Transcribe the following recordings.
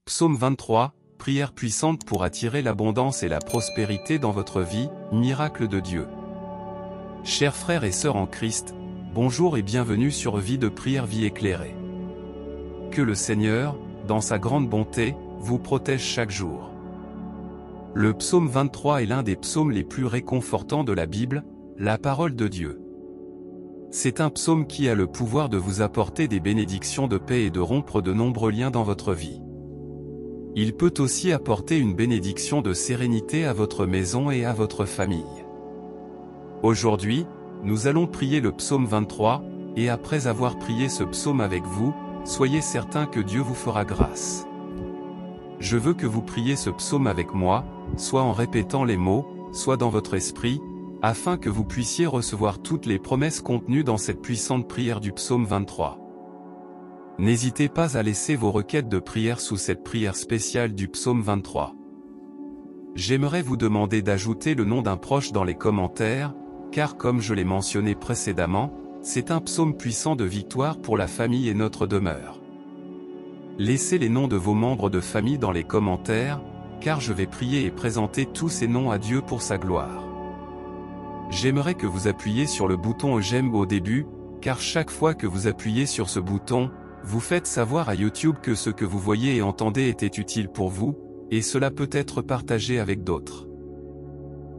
Psaume 23, prière puissante pour attirer l'abondance et la prospérité dans votre vie, miracle de Dieu. Chers frères et sœurs en Christ, bonjour et bienvenue sur Vie de prière, vie éclairée. Que le Seigneur, dans sa grande bonté, vous protège chaque jour. Le psaume 23 est l'un des psaumes les plus réconfortants de la Bible, la parole de Dieu. C'est un psaume qui a le pouvoir de vous apporter des bénédictions de paix et de rompre de nombreux liens dans votre vie. Il peut aussi apporter une bénédiction de sérénité à votre maison et à votre famille. Aujourd'hui, nous allons prier le psaume 23, et après avoir prié ce psaume avec vous, soyez certains que Dieu vous fera grâce. Je veux que vous priez ce psaume avec moi, soit en répétant les mots, soit dans votre esprit, afin que vous puissiez recevoir toutes les promesses contenues dans cette puissante prière du psaume 23. N'hésitez pas à laisser vos requêtes de prière sous cette prière spéciale du psaume 23. J'aimerais vous demander d'ajouter le nom d'un proche dans les commentaires, car comme je l'ai mentionné précédemment, c'est un psaume puissant de victoire pour la famille et notre demeure. Laissez les noms de vos membres de famille dans les commentaires, car je vais prier et présenter tous ces noms à Dieu pour sa gloire. J'aimerais que vous appuyiez sur le bouton j'aime au début, car chaque fois que vous appuyez sur ce bouton, vous faites savoir à YouTube que ce que vous voyez et entendez était utile pour vous, et cela peut être partagé avec d'autres.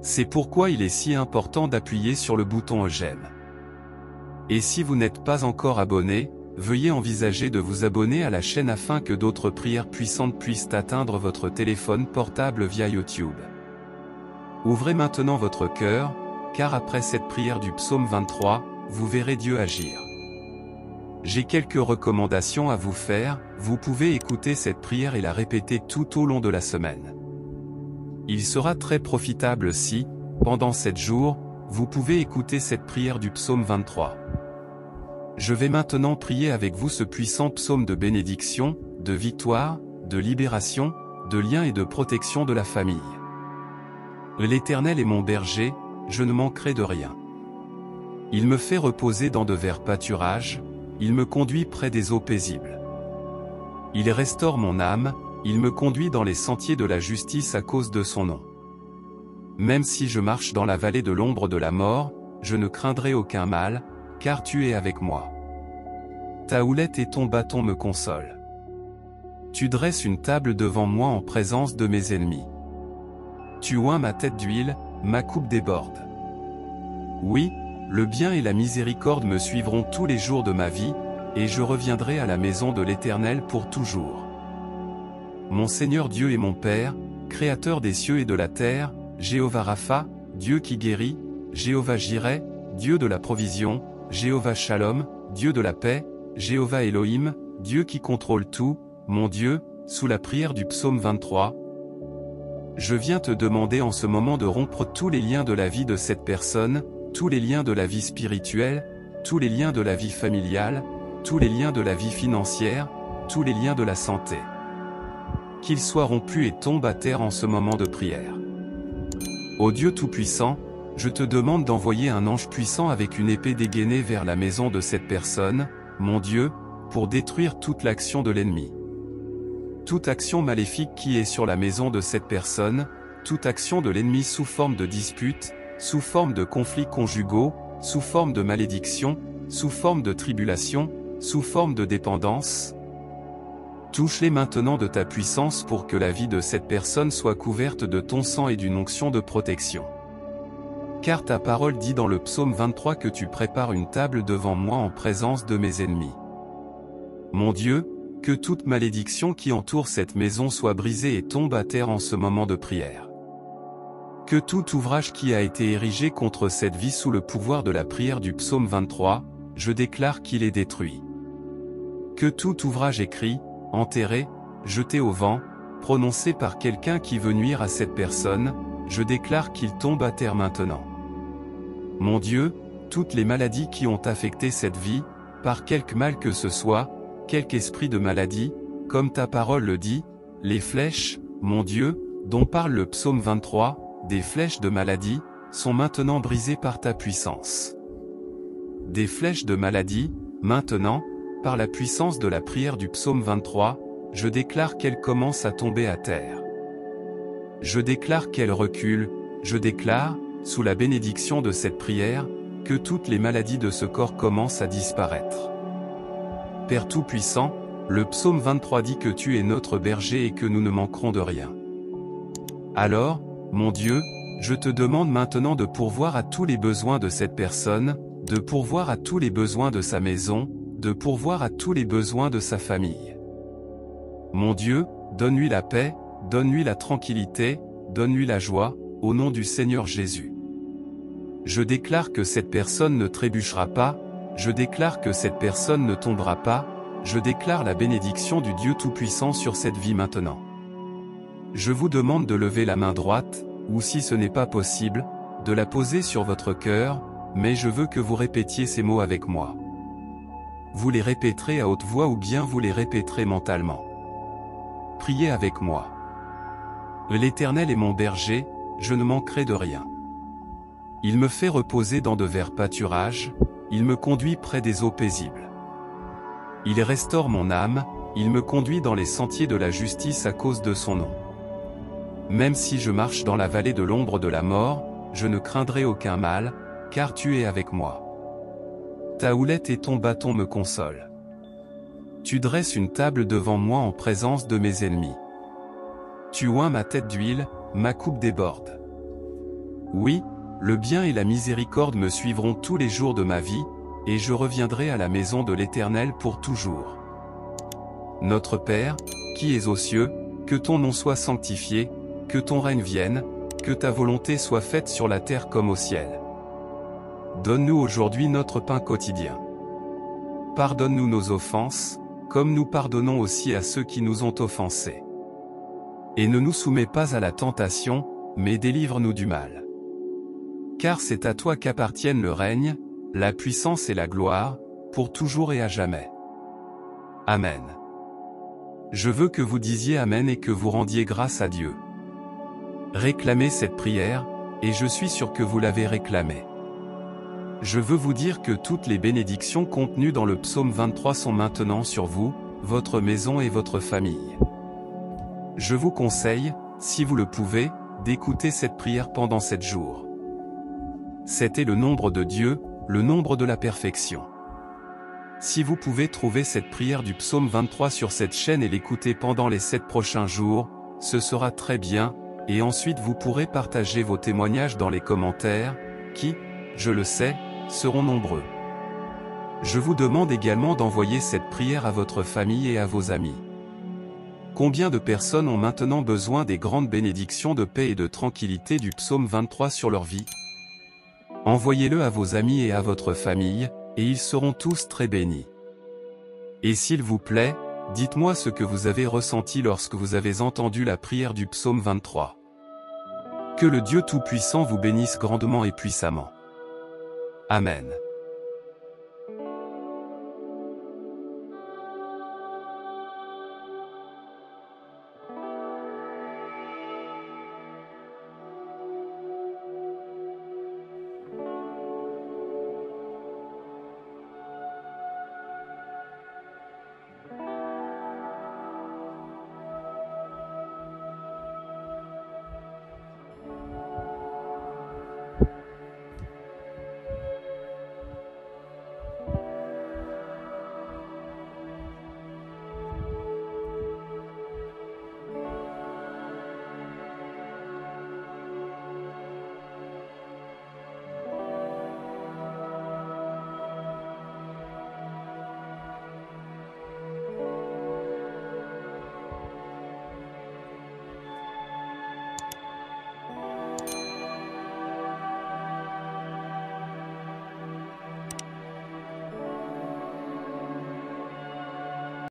C'est pourquoi il est si important d'appuyer sur le bouton j'aime. Et si vous n'êtes pas encore abonné, veuillez envisager de vous abonner à la chaîne afin que d'autres prières puissantes puissent atteindre votre téléphone portable via YouTube. Ouvrez maintenant votre cœur, car après cette prière du psaume 23, vous verrez Dieu agir. J'ai quelques recommandations à vous faire, vous pouvez écouter cette prière et la répéter tout au long de la semaine. Il sera très profitable si, pendant 7 jours, vous pouvez écouter cette prière du psaume 23. Je vais maintenant prier avec vous ce puissant psaume de bénédiction, de victoire, de libération, de lien et de protection de la famille. L'Éternel est mon berger, je ne manquerai de rien. Il me fait reposer dans de verts pâturages, il me conduit près des eaux paisibles. Il restaure mon âme, il me conduit dans les sentiers de la justice à cause de son nom. Même si je marche dans la vallée de l'ombre de la mort, je ne craindrai aucun mal, car tu es avec moi. Ta houlette et ton bâton me consolent. Tu dresses une table devant moi en présence de mes ennemis. Tu oins ma tête d'huile, ma coupe déborde. Oui, le bien et la miséricorde me suivront tous les jours de ma vie, et je reviendrai à la maison de l'Éternel pour toujours. Mon Seigneur Dieu est mon Père, Créateur des cieux et de la terre, Jéhovah Rapha, Dieu qui guérit, Jéhovah Jireh, Dieu de la provision, Jéhovah Shalom, Dieu de la paix, Jéhovah Elohim, Dieu qui contrôle tout, mon Dieu, sous la prière du psaume 23. Je viens te demander en ce moment de rompre tous les liens de la vie de cette personne, tous les liens de la vie spirituelle, tous les liens de la vie familiale, tous les liens de la vie financière, tous les liens de la santé. Qu'ils soient rompus et tombent à terre en ce moment de prière. Ô Dieu Tout-Puissant, je te demande d'envoyer un ange puissant avec une épée dégainée vers la maison de cette personne, mon Dieu, pour détruire toute l'action de l'ennemi. Toute action maléfique qui est sur la maison de cette personne, toute action de l'ennemi sous forme de dispute, sous forme de conflits conjugaux, sous forme de malédiction, sous forme de tribulation, sous forme de dépendance. Touche-les maintenant de ta puissance pour que la vie de cette personne soit couverte de ton sang et d'une onction de protection. Car ta parole dit dans le psaume 23 que tu prépares une table devant moi en présence de mes ennemis. Mon Dieu, que toute malédiction qui entoure cette maison soit brisée et tombe à terre en ce moment de prière. Que tout ouvrage qui a été érigé contre cette vie sous le pouvoir de la prière du psaume 23, je déclare qu'il est détruit. Que tout ouvrage écrit, enterré, jeté au vent, prononcé par quelqu'un qui veut nuire à cette personne, je déclare qu'il tombe à terre maintenant. Mon Dieu, toutes les maladies qui ont affecté cette vie, par quelque mal que ce soit, quelque esprit de maladie, comme ta parole le dit, les flèches, mon Dieu, dont parle le psaume 23, des flèches de maladie, sont maintenant brisées par ta puissance. Des flèches de maladie, maintenant, par la puissance de la prière du psaume 23, je déclare qu'elle commence à tomber à terre. Je déclare qu'elle recule, je déclare, sous la bénédiction de cette prière, que toutes les maladies de ce corps commencent à disparaître. Père Tout-Puissant, le psaume 23 dit que tu es notre berger et que nous ne manquerons de rien. Alors, mon Dieu, je te demande maintenant de pourvoir à tous les besoins de cette personne, de pourvoir à tous les besoins de sa maison, de pourvoir à tous les besoins de sa famille. Mon Dieu, donne-lui la paix, donne-lui la tranquillité, donne-lui la joie, au nom du Seigneur Jésus. Je déclare que cette personne ne trébuchera pas, je déclare que cette personne ne tombera pas, je déclare la bénédiction du Dieu Tout-Puissant sur cette vie maintenant. Je vous demande de lever la main droite, ou si ce n'est pas possible, de la poser sur votre cœur, mais je veux que vous répétiez ces mots avec moi. Vous les répéterez à haute voix ou bien vous les répéterez mentalement. Priez avec moi. L'Éternel est mon berger, je ne manquerai de rien. Il me fait reposer dans de verts pâturages, il me conduit près des eaux paisibles. Il restaure mon âme, il me conduit dans les sentiers de la justice à cause de son nom. Même si je marche dans la vallée de l'ombre de la mort, je ne craindrai aucun mal, car tu es avec moi. Ta houlette et ton bâton me consolent. Tu dresses une table devant moi en présence de mes ennemis. Tu oins ma tête d'huile, ma coupe déborde. Oui, le bien et la miséricorde me suivront tous les jours de ma vie, et je reviendrai à la maison de l'Éternel pour toujours. Notre Père, qui es aux cieux, que ton nom soit sanctifié, que ton règne vienne, que ta volonté soit faite sur la terre comme au ciel. Donne-nous aujourd'hui notre pain quotidien. Pardonne-nous nos offenses, comme nous pardonnons aussi à ceux qui nous ont offensés. Et ne nous soumets pas à la tentation, mais délivre-nous du mal. Car c'est à toi qu'appartiennent le règne, la puissance et la gloire, pour toujours et à jamais. Amen. Je veux que vous disiez Amen et que vous rendiez grâce à Dieu. Réclamez cette prière, et je suis sûr que vous l'avez réclamée. Je veux vous dire que toutes les bénédictions contenues dans le psaume 23 sont maintenant sur vous, votre maison et votre famille. Je vous conseille, si vous le pouvez, d'écouter cette prière pendant 7 jours. C'était le nombre de Dieu, le nombre de la perfection. Si vous pouvez trouver cette prière du psaume 23 sur cette chaîne et l'écouter pendant les 7 prochains jours, ce sera très bien, et ensuite vous pourrez partager vos témoignages dans les commentaires, qui, je le sais, seront nombreux. Je vous demande également d'envoyer cette prière à votre famille et à vos amis. Combien de personnes ont maintenant besoin des grandes bénédictions de paix et de tranquillité du psaume 23 sur leur vie? Envoyez-le à vos amis et à votre famille, et ils seront tous très bénis. Et s'il vous plaît, dites-moi ce que vous avez ressenti lorsque vous avez entendu la prière du psaume 23. Que le Dieu Tout-Puissant vous bénisse grandement et puissamment. Amen.